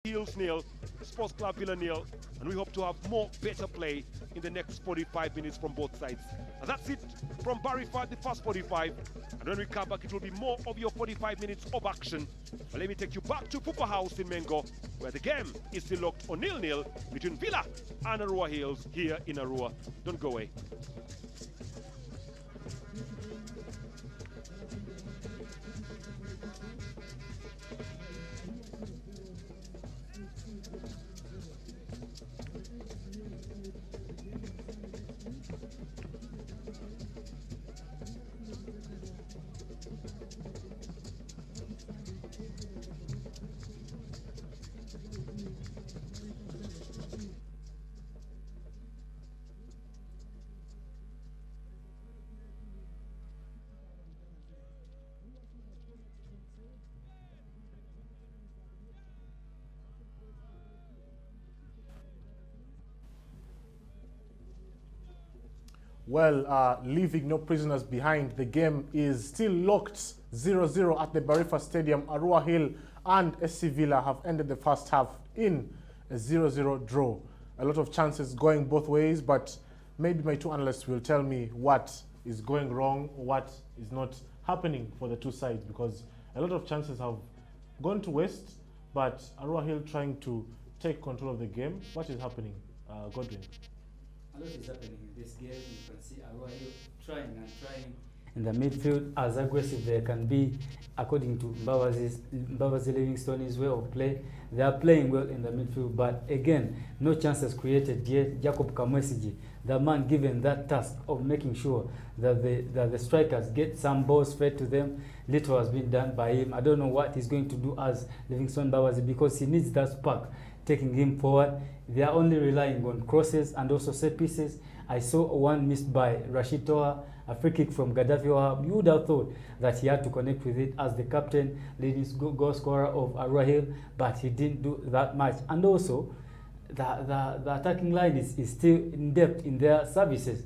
Heels nil, Sports Club Villa nil, and we hope to have more better play in the next 45 minutes from both sides. And that's it from Barry 5, the first 45. And when we come back, it will be more of your 45 minutes of action. But let me take you back to Pupa House in Mengo, where the game is still locked on 0-0 between Villa and Arua Hills here in Arua. Don't go away. Well, leaving no prisoners behind, the game is still locked 0-0 at the Barifa Stadium. Arua Hill and SC Villa have ended the first half in a 0-0 draw. A lot of chances going both ways, but maybe my two analysts will tell me what is going wrong, what is not happening for the two sides, because a lot of chances have gone to waste, but Arua Hill trying to take control of the game. What is happening, Godwin? A lot is happening in this game. You can see Arua Hill trying and trying in the midfield, as aggressive they can be, according to Mbabazi Livingstone's way of play. They are playing well in the midfield, but again, no chances created yet. Jacob Kamwesiji, the man given that task of making sure that the strikers get some balls fed to them, little has been done by him. I don't know what he's going to do as Livingstone Mbabazi, because he needs that spark taking him forward. They are only relying on crosses and also set pieces. I saw one missed by Rashid Toha, a free kick from Gaddafi Wahab. You would have thought that he had to connect with it as the captain, leading goal scorer of Arua Hill, but he didn't do that much. And also, the attacking line is still in depth in their services.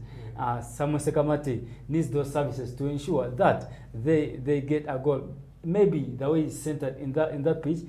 Samuel Sekamati needs those services to ensure that they get a goal. Maybe the way he's centered in that pitch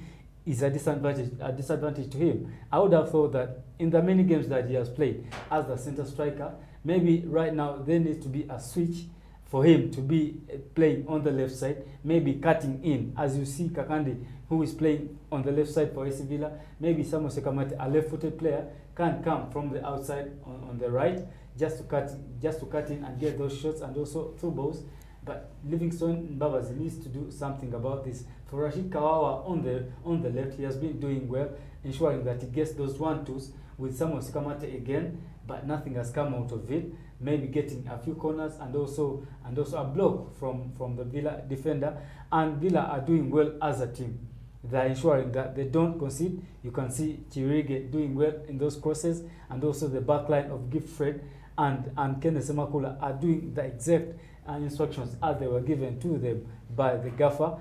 is a disadvantage to him. I would have thought that in the many games that he has played as the center striker, maybe right now there needs to be a switch for him to be playing on the left side, maybe cutting in. As you see Kakande, who is playing on the left side for AC Villa, maybe Samuel Sekamate, a left-footed player, can come from the outside on the right just to cut in and get those shots and also through balls. But Livingstone Mbabazi needs to do something about this. For Rashid Kawawa on the left, he has been doing well, ensuring that he gets those 1-2s with Samuel Sekamate again, but nothing has come out of it. Maybe getting a few corners and also a block from the Villa defender. And Villa are doing well as a team. They're ensuring that they don't concede. You can see Chirige doing well in those crosses, and also the back line of Giftfred and Kenneth Semakula are doing the exact instructions as they were given to them by the gaffer.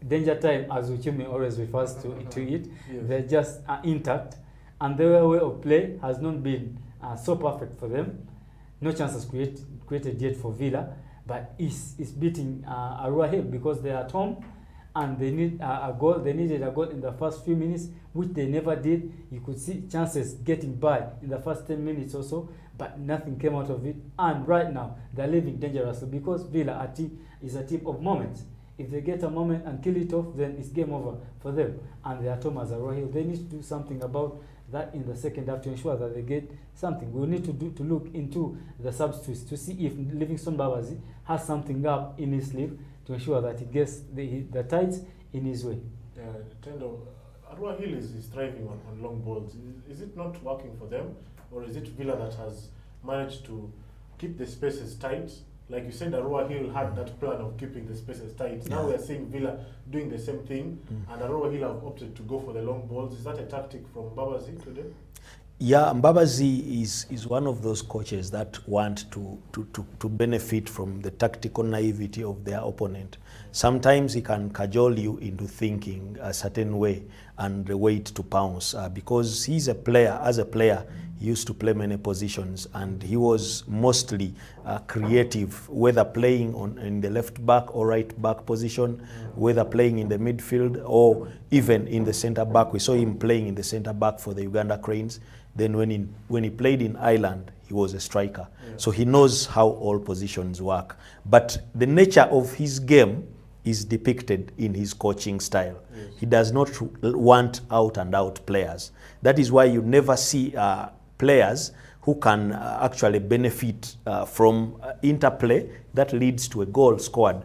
Danger time, as Uchime always refers to it, yes. They're just intact, and their way of play has not been so perfect for them. No chances created yet for Villa, but it's beating Arua Hill because they're at home and they need a goal. They needed a goal in the first few minutes, which they never did. You could see chances getting by in the first 10 minutes or so, but nothing came out of it. And right now, they're living dangerously because Villa is a team of moments. If they get a moment and kill it off, then it's game over for them. And they're at home as Arua Hill. They need to do something about that in the second half to ensure that they get something. We need to look into the substitutes to see if Livingstone Mbabazi has something up in his sleeve to ensure that he gets the tides in his way. Tendo, Arua Hill is thriving on long balls. Is it not working for them, or is it Villa that has managed to keep the spaces tight? Like you said, Arua Hill had that plan of keeping the spaces tight. Now we are seeing Villa doing the same thing, and Arua Hill have opted to go for the long balls. Is that a tactic from Mbabazi today? Yeah, Mbabazi is one of those coaches that want to benefit from the tactical naivety of their opponent. Sometimes he can cajole you into thinking a certain way and wait to pounce because he's a player. As a player, He used to play many positions, and he was mostly creative, whether playing in the left back or right back position, whether playing in the midfield or even in the center back. We saw him playing in the center back for the Uganda Cranes. Then when he played in Ireland, he was a striker. So he knows how all positions work. But the nature of his game is depicted in his coaching style. He does not want out and out players. That is why you never see players who can actually benefit from interplay that leads to a goal scored.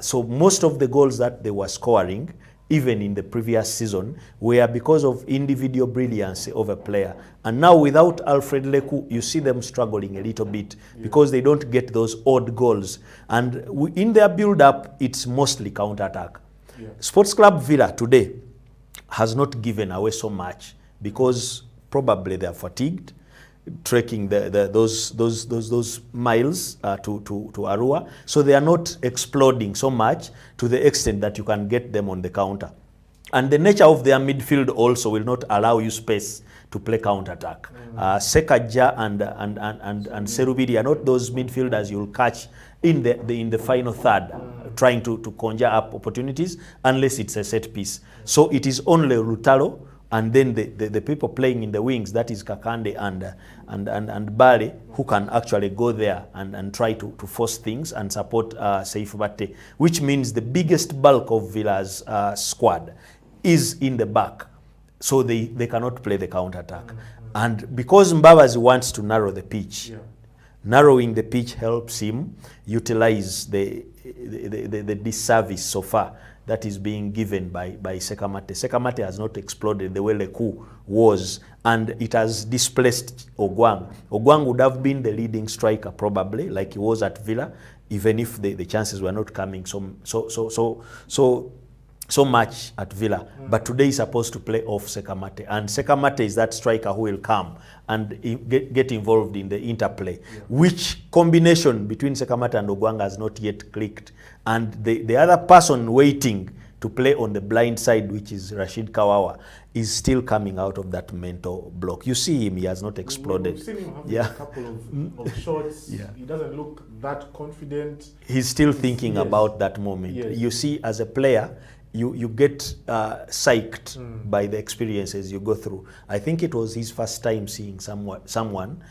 So most of the goals that they were scoring, even in the previous season, were because of individual brilliance of a player. And now without Alfred Leku, you see them struggling a little bit because they don't get those odd goals. And in their build-up, it's mostly counter-attack. Sports Club Villa today has not given away so much because probably they are fatigued, trekking those miles to Arua, so they are not exploding so much to the extent that you can get them on the counter. And the nature of their midfield also will not allow you space to play counter-attack. Sekaja and Serubidi are not those midfielders you'll catch in the final third, trying to conjure up opportunities unless it's a set piece. So it is only Lutalo and then the people playing in the wings, that is Kakande and Bale, who can actually go there and try to force things and support Seif Bate, which means the biggest bulk of Villa's squad is in the back. So they cannot play the counter-attack. And because Mbabazi wants to narrow the pitch, narrowing the pitch helps him utilize the disservice so far that is being given by Sekamate. Sekamate has not exploded the way Leku was, and it has displaced Ogwang. Ogwang would have been the leading striker probably, like he was at Villa, even if the chances were not coming so much at Villa. But today he's supposed to play off Sekamate, and Sekamate is that striker who will come and get involved in the interplay. Which combination between Sekamate and Ogwang has not yet clicked. And the other person waiting to play on the blind side, which is Rashid Kawawa, is still coming out of that mental block. You see him, he has not exploded. We've seen him having a couple of shots. He doesn't look that confident. He's still thinking about that moment. You see, as a player, you get psyched by the experiences you go through. I think it was his first time seeing someone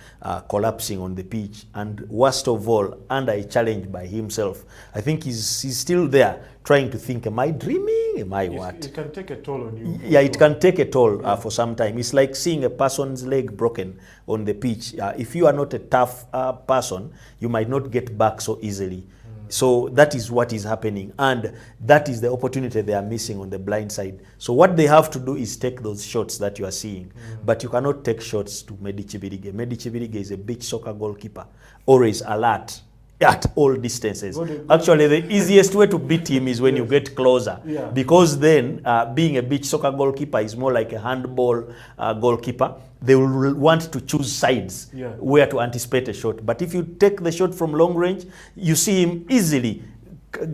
collapsing on the pitch, and worst of all, under a challenge by himself. I think he's still there trying to think, am I dreaming? Am I what? It can take a toll on you. Yeah, it can take a toll for some time. It's like seeing a person's leg broken on the pitch. If you are not a tough person, you might not get back so easily. So that is what is happening, and that is the opportunity they are missing on the blind side. So what they have to do is take those shots that you are seeing, but you cannot take shots to Medi Chibirige. Medi Chibirige is a beach soccer goalkeeper, always alert at all distances. Actually, the easiest way to beat him is when you get closer, because then being a beach soccer goalkeeper is more like a handball goalkeeper. They will want to choose sides where to anticipate a shot. But if you take the shot from long range, you see him easily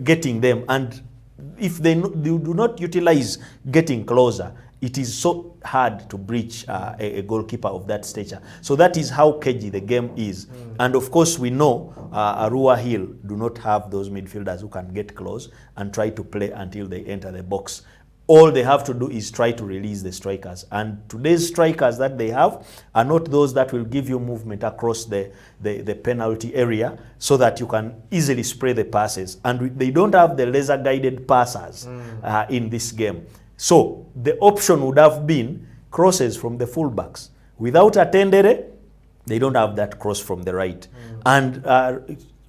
getting them. And if they do not utilize getting closer, it is so hard to breach a goalkeeper of that stature. So that is how cagey the game is. And of course, we know Arua Hill do not have those midfielders who can get close and try to play until they enter the box. All they have to do is try to release the strikers. And today's strikers that they have are not those that will give you movement across the penalty area so that you can easily spray the passes. And they don't have the laser-guided passers in this game. So the option would have been crosses from the fullbacks. Without Atendere, they don't have that cross from the right. And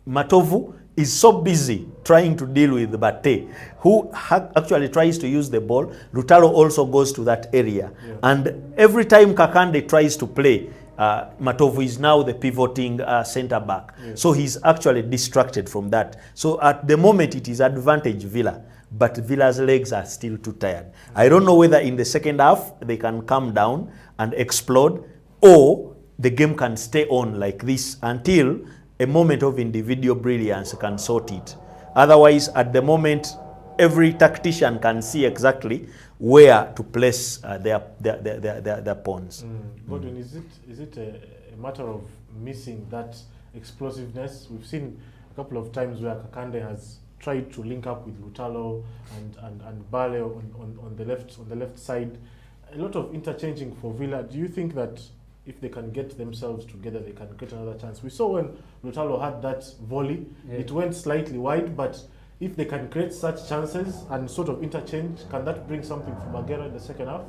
Matovu is so busy trying to deal with Bate, who actually tries to use the ball. Lutalo also goes to that area. And every time Kakande tries to play, Matovu is now the pivoting center back. So he's actually distracted from that. So at the moment, it is advantage Villa, but Villa's legs are still too tired. I don't know whether in the second half they can calm down and explode, or the game can stay on like this until a moment of individual brilliance can sort it. Otherwise, at the moment, every tactician can see exactly where to place their pawns. Godwin, is it a matter of missing that explosiveness? We've seen a couple of times where Kakande has tried to link up with Lutalo and Bale on the left side. A lot of interchanging for Villa. Do you think that if they can get themselves together, they can get another chance? We saw when Lutalo had that volley, it went slightly wide, but if they can create such chances and sort of interchange, can that bring something from Magera in the second half?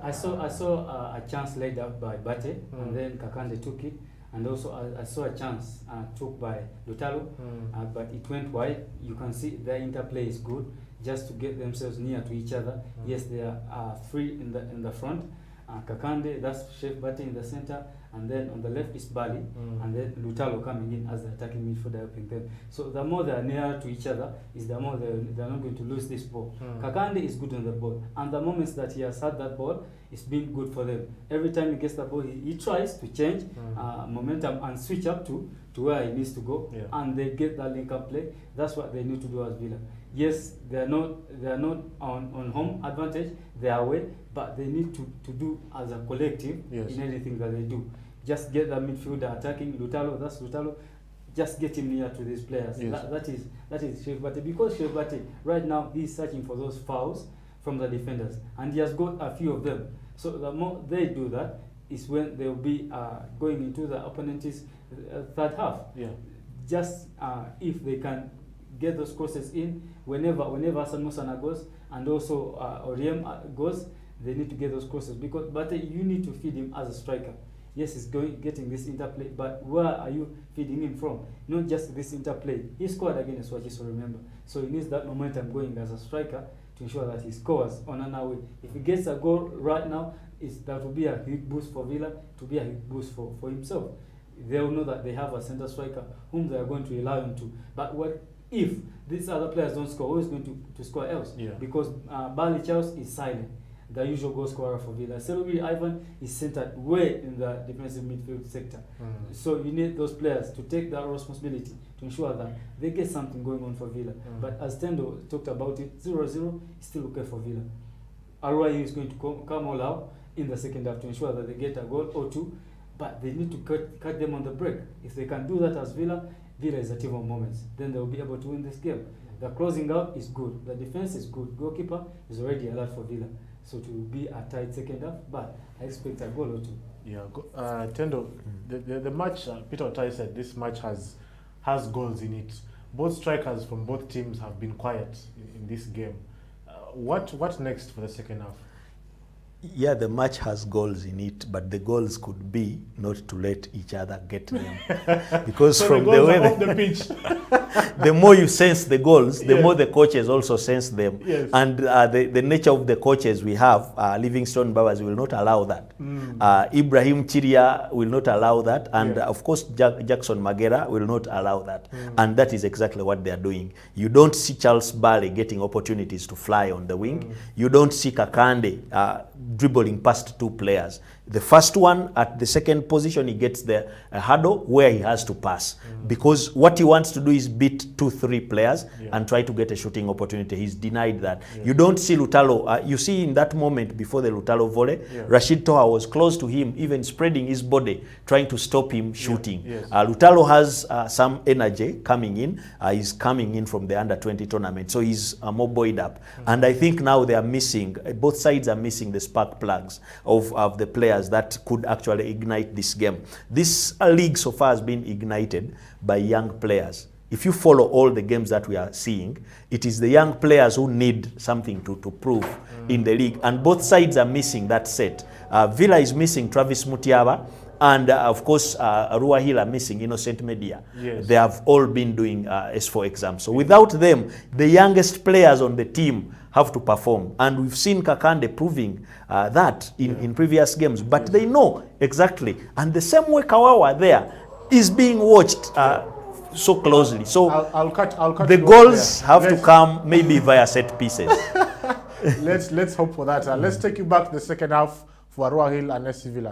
I saw a chance laid out by Bate, and then Kakande took it, and also I saw a chance took by Lutalo, but it went wide. You can see the interplay is good, just to get themselves near to each other. Yes, they are three in the front. Kakande, that's Chef Bate in the center, and then on the left is Bali, and then Lutalo coming in as the attacking midfielder helping them. So the more they are near to each other, is the more they're not going to lose this ball. Kakande is good on the ball, and the moments that he has had that ball, it's been good for them. Every time he gets the ball, he tries to change momentum and switch up to where he needs to go, and they get that link-up play. That's what they need to do as Villa. Yes, they are not on home advantage, they are away, but they need to do as a collective in anything that they do. Just get the midfielder attacking Lutalo, that's Lutalo, just get him near to these players. That is Chef Bate, because Chef Bate right now he's searching for those fouls from the defenders, and he has got a few of them. So the more they do that is when they'll be going into the opponent's third half. Just if they can get those crosses in whenever Musana goes, and also Oriem goes, they need to get those crosses, because Bate, you need to feed him as a striker. Yes, he's getting this interplay, but where are you feeding him from? Not just this interplay. He scored against Wachiso, remember. So he needs that momentum going as a striker to ensure that he scores on an away. If he gets a goal right now, that will be a huge boost for Villa, to be a huge boost for himself. They will know that they have a center striker whom they are going to rely on to. But what if these other players don't score? Who is going to score else? Because Bali Charles is silent, the usual goal scorer for Villa. Selugui Ivan is centered way in the defensive midfield sector. So you need those players to take that responsibility to ensure that they get something going on for Villa. But as Tendo talked about it, 0-0 is still okay for Villa. Arua is going to come all out in the second half to ensure that they get a goal or two, but they need to cut them on the break. If they can do that as Villa, Villa is a team of moments. Then they'll be able to win this game. The closing out is good. The defense is good. Goalkeeper is already alert for Villa. So to be a tight second half, but I expect a goal or two. Tendo, the match, Peter Otai said this match has goals in it. Both strikers from both teams have been quiet in this game. What next for the second half? Yeah, the match has goals in it, but the goals could be not to let each other get them. Because so from the way off the pitch, the more you sense the goals, the more the coaches also sense them. And the nature of the coaches we have, Livingstone Babas will not allow that. Ibrahim Chiria will not allow that. And of course, Jackson Magera will not allow that. And that is exactly what they are doing. You don't see Charles Bale getting opportunities to fly on the wing. You don't see Kakande dribbling past two players. The first one at the second position, he gets the hurdle where he has to pass. Because what he wants to do is beat 2-3 players and try to get a shooting opportunity. He's denied that. You don't see Lutalo. You see in that moment before the Lutalo volley, Rashid Toha was close to him, even spreading his body, trying to stop him shooting. Lutalo has some energy coming in. He's coming in from the under-20 tournament. So he's more buoyed up. And I think now they are missing, both sides are missing the spark plugs of the players that could actually ignite this game. This league so far has been ignited by young players. If you follow all the games that we are seeing, it is the young players who need something to prove in the league. And both sides are missing that set. Villa is missing Travis Mutiaba, and of course, Arua Hill are missing Innocent Media. They have all been doing S4 exams. So without them, the youngest players on the team have to perform. And we've seen Kakande proving that in previous games. But they know exactly. And the same way Kawawa there is being watched so closely. So I'll cut the goals have to come maybe via set pieces. Let's hope for that. Let's take you back to the second half for Arua Hill and SC Villa.